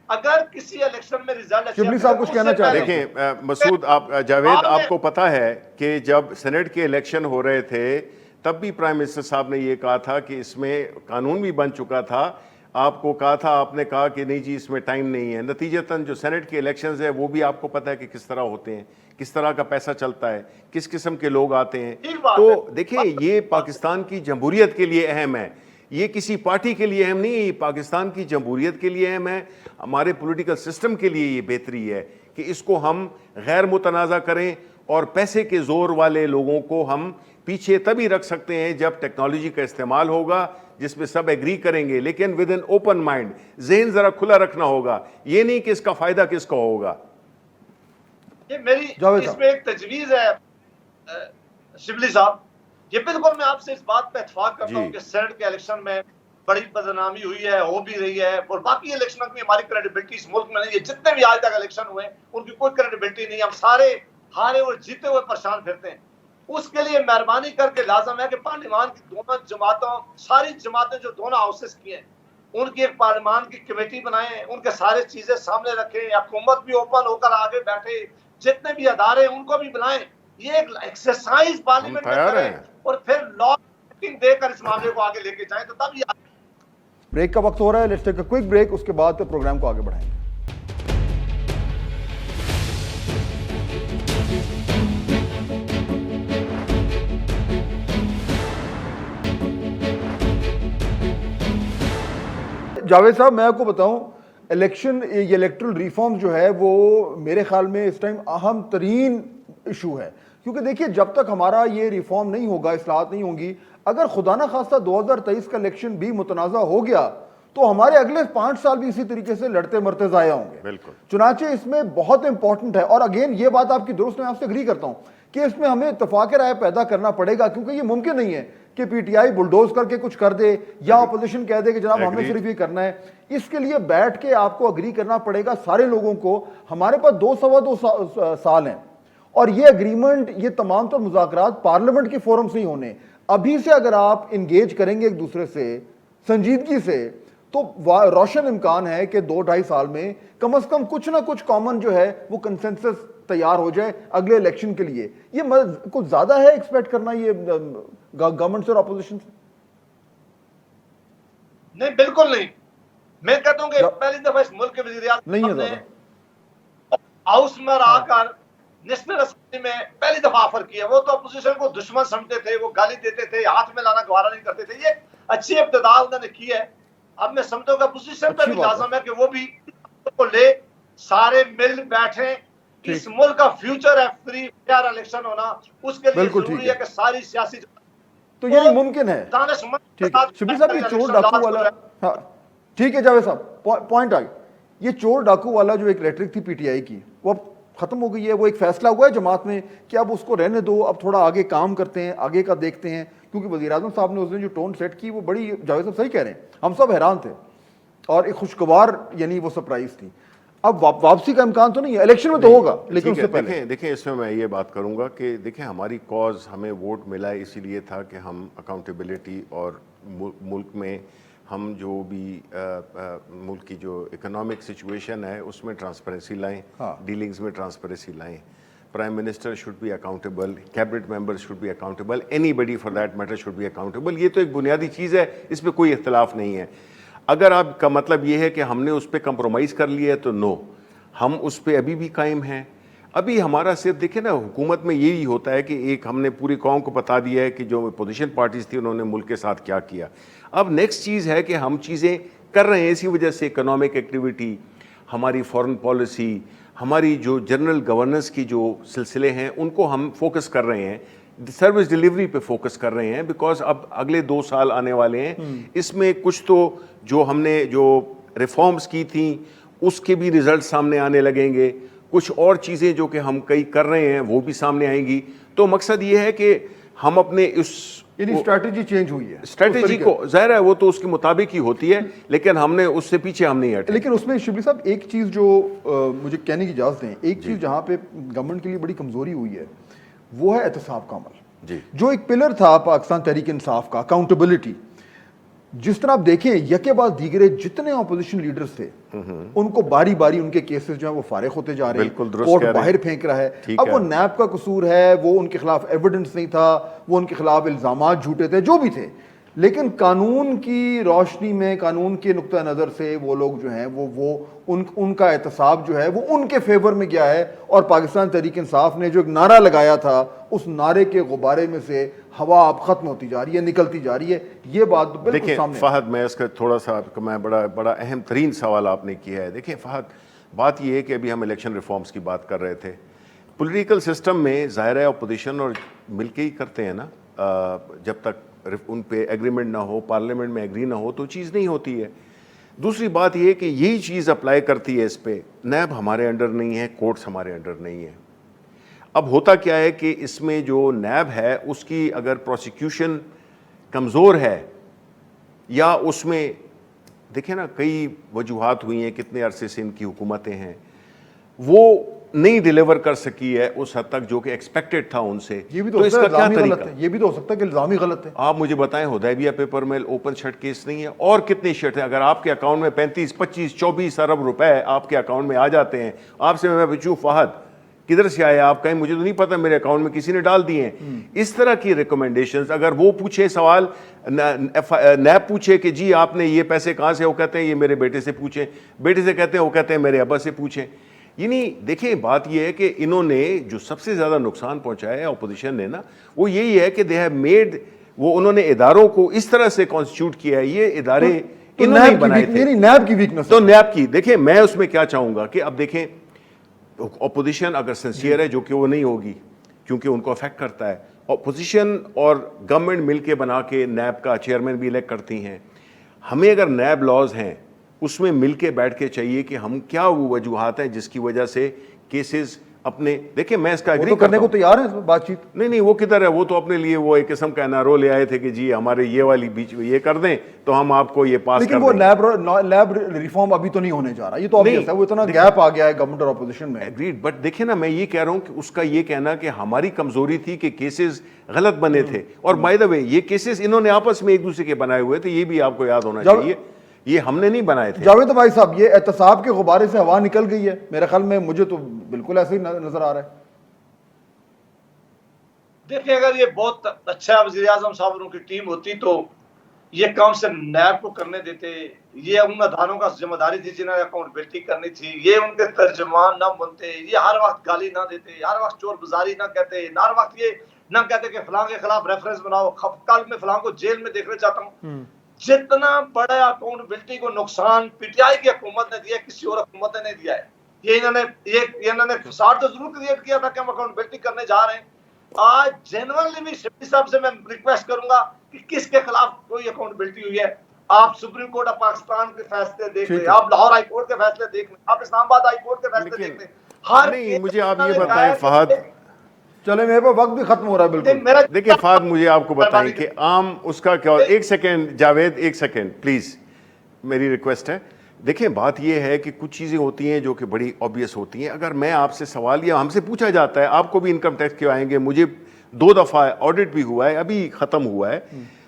اگر کسی الیکشن میں رزلٹ شبلی صاحب کچھ کہنا چاہ رہے ہیں. دیکھیں مسعود, جاوید آپ کو پتا ہے کہ جب سینٹ کے الیکشن ہو رہے تھے تب بھی پرائم منسٹر صاحب نے یہ کہا تھا کہ اس میں قانون بھی بن چکا تھا. آپ کو کہا تھا, آپ نے کہا کہ نہیں جی اس میں ٹائم نہیں ہے. نتیجتاً جو سینٹ کے الیکشنز ہیں وہ بھی آپ کو پتہ ہے کہ کس طرح ہوتے ہیں, کس طرح کا پیسہ چلتا ہے, کس قسم کے لوگ آتے ہیں. تو دیکھیں یہ پاکستان کی جمہوریت کے لیے اہم ہے, یہ کسی پارٹی کے لیے اہم نہیں ہے, یہ پاکستان کی جمہوریت کے لیے اہم ہے. ہمارے پولیٹیکل سسٹم کے لیے یہ بہتری ہے کہ اس کو ہم غیر متنازع کریں, اور پیسے کے زور والے لوگوں کو ہم پیچھے تبھی رکھ سکتے ہیں جب ٹیکنالوجی کا استعمال ہوگا جس میں سب ایگری کریں گے, لیکن ود این اوپن مائنڈ, ذہن ذرا کھلا رکھنا ہوگا. یہ نہیں کہ اس کا فائدہ کس کا ہوگا. یہ میری اس میں ایک تجویز ہے شبلی صاحب, یہ بالکل میں آپ سے اس بات پہ اتفاق کرتا ہوں کہ سینٹ کے الیکشن میں بڑی بدنامی ہوئی ہے, ہو بھی رہی ہے, اور باقی الیکشن میں ہماری کریڈیبلٹی اس ملک میں نہیں ہے. جتنے بھی آج تک الیکشن ہوئے ان کی کوئی کریڈیبلٹی نہیں ہے, ہم سارے ہارے اور جیتے ہوئے پریشان پھرتے ہیں. اس کے لیے مہربانی کر کے لازم ہے کہ پارلیمان کی دونوں جماعتوں, ساری جماعتیں جو دونوں ہاؤسز کی ہیں, ان کی ایک پارلیمان کی کمیٹی بنائیں, ان کے سارے چیزیں سامنے رکھیں, حکومت بھی اوپن ہو کر آگے بیٹھے, جتنے بھی ادارے ان کو بھی بلائیں. یہ ایک ایکسرسائز پارلیمنٹ میں کریں اور پھر لا میٹنگ دے کر اس معاملے کو آگے لے کے جائیں, تو تب یہ. بریک کا وقت ہو رہا ہے, let's take a quick break, اس کے بعد پروگرام کو آگے بڑھائیں گے. جاوید صاحب میں آپ کو بتاؤں الیکشن یہ الیکٹرل ریفارمز جو ہے وہ میرے خیال میں اس ٹائم اہم ترین ایشو ہے، کیونکہ دیکھیے جب تک ہمارا یہ ریفارم نہیں ہوگا، اصلاحات نہیں ہوں گی، اگر خدا نہ خواستہ 2023 کا الیکشن بھی متنازع ہو گیا تو ہمارے اگلے 5 سال بھی اسی طریقے سے لڑتے مرتے ضائع ہوں گے۔ بالکل، چنانچہ اس میں بہت امپورٹنٹ ہے، اور اگین یہ بات آپ کی درست، میں آپ سے اگری کرتا ہوں کہ اس میں ہمیں اتفاق رائے پیدا کرنا پڑے گا، کیونکہ یہ ممکن نہیں ہے کہ پی ٹی آئی بلڈوز کر کے کچھ کر دے یا اپوزیشن کہہ دے کہ جناب ہمیں صرف یہ کرنا ہے۔ اس کے لیے بیٹھ کے آپ کو اگری کرنا پڑے گا سارے لوگوں کو۔ ہمارے پاس 2 سال ہیں، اور یہ اگریمنٹ، یہ تمام تر مذاکرات پارلیمنٹ کے فورم سے ہی ہونے۔ ابھی سے اگر آپ انگیج کریں گے ایک دوسرے سے سنجیدگی سے تو روشن امکان ہے کہ 2-2.5 سال میں کم از کم کچھ نہ کچھ کامن جو ہے وہ کنسنسس تیار ہو جائے اگلے الیکشن کے لیے۔ یہ کچھ زیادہ ہے ایکسپیکٹ کرنا یہ گورنمنٹ سے اور اپوزیشن سے؟ نہیں، بالکل نہیں۔ میں کہتا ہوں کہ پہلی دفعہ اس ملک کے وزیر اعظم نے ہاؤس میں آ کر نیشنل اسمبلی میں پہلی دفعہ آفر کیا۔ وہ تو اپوزیشن کو دشمن سمجھتے تھے، وہ گالی دیتے تھے، ہاتھ میں لانا گوارا نہیں کرتے تھے۔ یہ اچھی ابتدا انہوں نے کی ہے۔ اب میں سمجھتا ہوں کہ اپوزیشن پہ بھی لازم ہے کہ وہ بھی کو لے، سارے مل بیٹھیں۔ اس ملک کا فیوچر ہے فری فیئر الیکشن ہونا، اس کے لیے ضروری ہے کہ ساری سیاسی تو یعنی ممکن ہے۔ ٹھیک ہے شبیر صاحب، یہ چور ڈاکو والا، ہاں ٹھیک ہے جاوید صاحب پوائنٹ آئی، یہ چور ڈاکو والا جو ایک ریٹرک تھی پی ٹی آئی کی وہ اب ختم ہو گئی ہے۔ وہ ایک فیصلہ ہوا ہے جماعت میں کہ اب اس کو رہنے دو، اب تھوڑا آگے کام کرتے ہیں، آگے کا دیکھتے ہیں، کیونکہ وزیر اعظم صاحب نے اس نے جو ٹون سیٹ کی وہ بڑی، جاوید صاحب صحیح کہہ رہے ہیں، ہم سب حیران تھے اور ایک خوشگوار یعنی وہ سرپرائز تھی۔ اب واپسی کا امکان تو نہیں ہے، الیکشن میں تو ہوگا لیکن اس سے پہلے دیکھیں اس میں یہ بات کروں گا کہ دیکھیں ہماری کاز ہمیں ووٹ ملا ہے اسی لیے تھا کہ ہم اکاؤنٹیبلٹی اور ملک میں ہم جو بھی ملک کی جو اکنامک سچویشن ہے اس میں ٹرانسپیرنسی لائیں، ڈیلنگز میں ٹرانسپیرنسی لائیں۔ Prime minister should be accountable, cabinet member should be accountable, anybody for that matter should be accountable. یہ تو ایک بنیادی چیز ہے، اس پہ کوئی اختلاف نہیں ہے۔ اگر آپ کا مطلب یہ ہے کہ ہم نے اس پہ کمپرومائز کر لیا ہے تو نو، ہم اس پہ ابھی بھی قائم ہیں۔ ابھی ہمارا صرف دیکھیں نا، حکومت میں یہی ہوتا ہے کہ ایک ہم نے پوری قوم کو بتا دیا ہے کہ جو اپوزیشن پارٹیز تھی انہوں نے ملک کے ساتھ کیا کیا۔ اب نیکسٹ چیز ہے کہ ہم چیزیں کر رہے ہیں، اسی وجہ سے اکنامک ایکٹیویٹی، ہماری فورن پالیسی، ہماری جو جنرل گورننس کی جو سلسلے ہیں ان کو ہم فوکس کر رہے ہیں، سروس ڈیلیوری پہ فوکس کر رہے ہیں، بیکاز اب اگلے 2 سال آنے والے ہیں۔ اس میں کچھ تو جو ہم نے جو ریفارمز کی تھیں اس کے بھی رزلٹ سامنے آنے لگیں گے، کچھ اور چیزیں جو کہ ہم کئی کر رہے ہیں وہ بھی سامنے آئیں گی۔ تو مقصد یہ ہے کہ ہم اپنے اس یعنی اسٹریٹجی چینج ہوئی ہے، اسٹریٹجی کو ظاہر ہے وہ تو اس کے مطابق ہی ہوتی ہے، لیکن ہم نے اس سے پیچھے ہم نہیں ہٹے۔ لیکن اس میں شبلی صاحب ایک چیز جو مجھے کہنے کی اجازت دیں، ایک چیز جہاں پہ گورنمنٹ کے لیے بڑی کمزوری ہوئی ہے وہ ہے احتساب کا عمل، جو ایک پلر تھا پاکستان تحریک انصاف کا، اکاؤنٹیبلٹی۔ جس طرح آپ دیکھیں یکے بعد دیگرے جتنے اپوزیشن لیڈرز تھے ان کو باری باری ان کے کیسز جو ہیں وہ فارغ ہوتے جا رہے ہیں، کورٹ باہر پھینک رہا ہے۔ اب وہ نیب کا قصور ہے، وہ ان کے خلاف ایویڈنس نہیں تھا، وہ ان کے خلاف الزامات جھوٹے تھے، جو بھی تھے، لیکن قانون کی روشنی میں، قانون کے نقطہ نظر سے وہ لوگ جو ہیں وہ ان کا احتساب جو ہے وہ ان کے فیور میں گیا ہے۔ اور پاکستان تحریک انصاف نے جو ایک نعرہ لگایا تھا اس نعرے کے غبارے میں سے ہوا اب ختم ہوتی جا رہی ہے، نکلتی جا رہی ہے۔ یہ بات بالکل سامنے۔ دیکھیں فہد، میں اس کا تھوڑا سا بڑا اہم ترین سوال آپ نے کیا ہے۔ دیکھیں فہد، بات یہ ہے کہ ابھی ہم الیکشن ریفارمز کی بات کر رہے تھے۔ پولیٹیکل سسٹم میں ظاہر ہے اپوزیشن اور مل کے ہی کرتے ہیں نا، جب تک ان پہ ایگریمنٹ نہ ہو، پارلیمنٹ میں ایگری نہ ہو تو چیز نہیں ہوتی ہے۔ دوسری بات یہ کہ یہی چیز اپلائی کرتی ہے اس پہ، نیب ہمارے انڈر نہیں ہے، کورٹس ہمارے انڈر نہیں ہے۔ اب ہوتا کیا ہے کہ اس میں جو نیب ہے اس کی اگر پروسیکیوشن کمزور ہے یا اس میں دیکھیں نا کئی وجوہات ہوئی ہیں، کتنے عرصے سے ان کی حکومتیں ہیں، وہ نہیں ڈیلیور کر سکی ہے اس حد تک جو کہ ایکسپیکٹڈ تھا ان سے۔ یہ بھی تو اس کا کیا طریقہ ہے؟ یہ بھی تو ہو سکتا ہے کہ الزامی غلط ہے۔ آپ مجھے بتائیں، حدیبیہ پیپر میں اوپن شٹ کیس نہیں ہے، اور کتنے شٹ ہیں؟ اگر آپ کے اکاؤنٹ میں 35، 25، 24 ارب روپے آپ کے اکاؤنٹ میں آ جاتے ہیں، آپ سے میں پوچھوں فہد کدھر سے آیا، آپ کہیں مجھے تو نہیں پتا، میرے اکاؤنٹ میں کسی نے ڈال دیے ہیں۔ اس طرح کی ریکمنڈیشنز اگر وہ پوچھے سوال، نیب پوچھے کہ جی آپ نے یہ پیسے کہاں سے، وہ کہتے ہیں یہ میرے بیٹے سے پوچھیں، بیٹے سے کہتے ہیں وہ کہتے ہیں میرے ابا سے پوچھیں۔ یعنی دیکھیں بات یہ ہے کہ انہوں نے جو سب سے زیادہ نقصان پہنچایا ہے اپوزیشن نے نا، وہ یہی ہے کہ دے ہیو میڈ، وہ انہوں نے اداروں کو اس طرح سے کانسٹیٹیوٹ کیا ہے، یہ ادارے انہوں نے بنائے تھے. نیب کی ویکنس تو نیب کی دیکھیں میں اس میں کیا چاہوں گا کہ اب دیکھیں اپوزیشن اگر سنسیئر ہے جو کہ وہ نہیں ہوگی کیونکہ ان کو افیکٹ کرتا ہے, اپوزیشن اور گورنمنٹ مل کے بنا کے نیب کا چیئرمین بھی الیکٹ کرتی ہیں. ہمیں اگر نیب لاز ہیں اس میں مل کے بیٹھ کے چاہیے کہ ہم کیا وہ وجوہات ہیں جس کی وجہ سے کیسز اپنے دیکھیں میں اس کا ایگری کرنے کو تیار ہیں بات چیت. نہیں وہ کدھر ہے, وہ تو اپنے لیے وہ ایک قسم کا این آر او لے آئے تھے کہ جی ہمارے یہ والی بیچ یہ کر دیں تو ہم آپ کو یہ پاس کر دیں. لیکن وہ لیب ریفارم ابھی تو نہیں ہونے جا رہا, یہ تو obvious ہے, وہ اتنا گیپ آ گیا ہے گورنمنٹ اور اپوزیشن میں. ایگریڈ, بٹ دیکھیں نا میں یہ کہہ رہا ہوں کہ اس کا یہ کہنا کہ ہماری کمزوری تھی کہ کیسز غلط بنے تھے, اور بائی دا وے یہ کیسز انہوں نے آپس میں ایک دوسرے کے بنائے ہوئے تھے, یہ بھی آپ کو یاد ہونا چاہیے, یہ ہم نے نہیں بنائے تھے. جاوید بھائی صاحب یہ احتساب کے غبارے سے ہوا نکل گئی ہے میرے خیال میں, مجھے تو بالکل ایسے ہی نظر آ رہا ہے. دیکھیں اگر یہ بہت اچھا وزیر اعظم صاحب اور ان کی ٹیم ہوتی تو یہ کام سے نیب کو کرنے دیتے, یہ ان اداروں کا ذمہ داری تھی جنہوں نے اکاؤنٹیبلٹی کرنی تھی, یہ ان کے ترجمان نہ بنتے, یہ ہر وقت گالی نہ دیتے, ہر وقت چور بازاری نہ کہتے, ہر وقت یہ نہ کہتے کہ فلاں کے خلاف ریفرنس بناؤ, کل میں فلاں کو جیل میں دیکھنا چاہتا ہوں. جتنا بڑا اکاؤنٹیبلٹی کو نقصان پی ٹی آئی کی حکومت نے دیا کسی اور حکومت نے نہیں دیا ہے. یہ انہوں نے فساد تو ضرور کریٹ کیا تھا کہ ہم اکاؤنٹیبلٹی کرنے جا رہے ہیں. آج جنرلی بھی شفیع صاحب سے میں ریکویسٹ کروں گا کہ کس کے خلاف کوئی اکاؤنٹیبلٹی ہوئی ہے. آپ سپریم کورٹ آف پاکستان کے فیصلے دیکھ لیں, آپ لاہور ہائی کورٹ کے فیصلے دیکھ لیں, آپ اسلام آباد ہائی کورٹ کے فیصلے دیکھ لیں. ہر نہیں مجھے آپ یہ بتائیں فہد, چلے میرے پاس وقت بھی ختم ہو رہا ہے بالکل. دیکھیں فہد مجھے آپ کو بتائیں کہ عام اس کا کیا, ایک سیکنڈ جاوید, ایک سیکنڈ پلیز, میری ریکویسٹ ہے. دیکھیں بات یہ ہے کہ کچھ چیزیں ہوتی ہیں جو کہ بڑی آبویس ہوتی ہیں. اگر میں آپ سے سوال, یا ہم سے پوچھا جاتا ہے, آپ کو بھی انکم ٹیکس کے آئیں گے, مجھے 2 دفعہ آڈٹ بھی ہوا ہے, ابھی ختم ہوا ہے,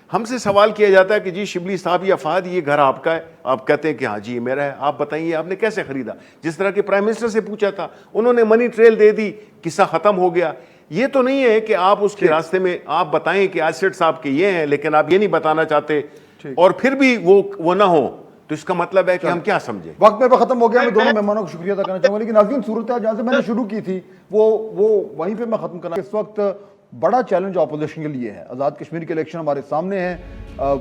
ہم سے سوال کیا جاتا ہے کہ جی شبلی صاحب یا فہد یہ گھر آپ کا ہے, آپ کہتے ہیں کہ ہاں جی یہ میرا ہے, آپ بتائیے آپ نے کیسے خریدا. جس طرح کہ پرائم منسٹر سے پوچھا تھا, انہوں نے منی ٹریل دے دی, قصہ ختم ہو گیا. یہ تو نہیں ہے کہ آپ اس کے راستے میں آپ بتائیں کہ ایسٹ صاحب کے یہ ہیں لیکن آپ یہ نہیں بتانا چاہتے اور پھر بھی وہ نہ ہو, تو اس کا مطلب ہے کہ ہم کیا سمجھیں. وقت میں ختم ہو گیا. میں دونوں مہمانوں کو شکریہ ادا کرنا چاہوں گا, لیکن ناظرین صورتحال جہاں سے میں نے شروع کی تھی وہ وہیں پہ میں ختم کرنا. اس وقت بڑا چیلنج اپوزیشن کے لیے ہے. آزاد کشمیر کے الیکشن ہمارے سامنے ہیں,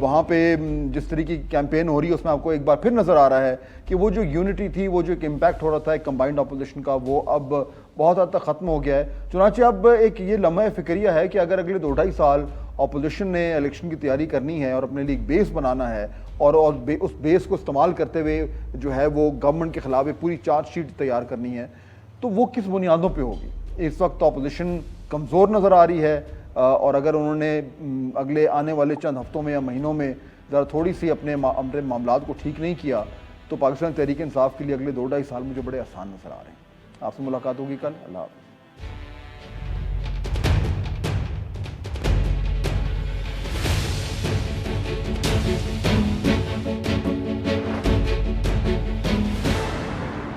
وہاں پہ جس طریقے کی کیمپین ہو رہی ہے اس میں آپ کو ایک بار پھر نظر آ رہا ہے کہ وہ جو یونٹی تھی, وہ جو ایک امپیکٹ ہو رہا تھا ایک کمبائنڈ اپوزیشن کا, وہ اب بہت حد تک ختم ہو گیا ہے. چنانچہ اب ایک یہ لمحہ فکریہ ہے کہ اگر اگلے 2-2.5 سال اپوزیشن نے الیکشن کی تیاری کرنی ہے اور اپنے لیے ایک بیس بنانا ہے اور اس بیس کو استعمال کرتے ہوئے جو ہے وہ گورنمنٹ کے خلاف ایک پوری چارج شیٹ تیار کرنی ہے, تو وہ کس بنیادوں پہ ہوگی. اس وقت اپوزیشن کمزور نظر آ رہی ہے, اور اگر انہوں نے اگلے آنے والے چند ہفتوں میں یا مہینوں میں ذرا تھوڑی سی اپنے معاملات کو ٹھیک نہیں کیا تو پاکستان تحریک انصاف کے لیے اگلے 2-2.5 سال مجھے بڑے آسان نظر آ رہے ہیں. آپ سے ملاقات ہوگی کل. اللہ حافظ.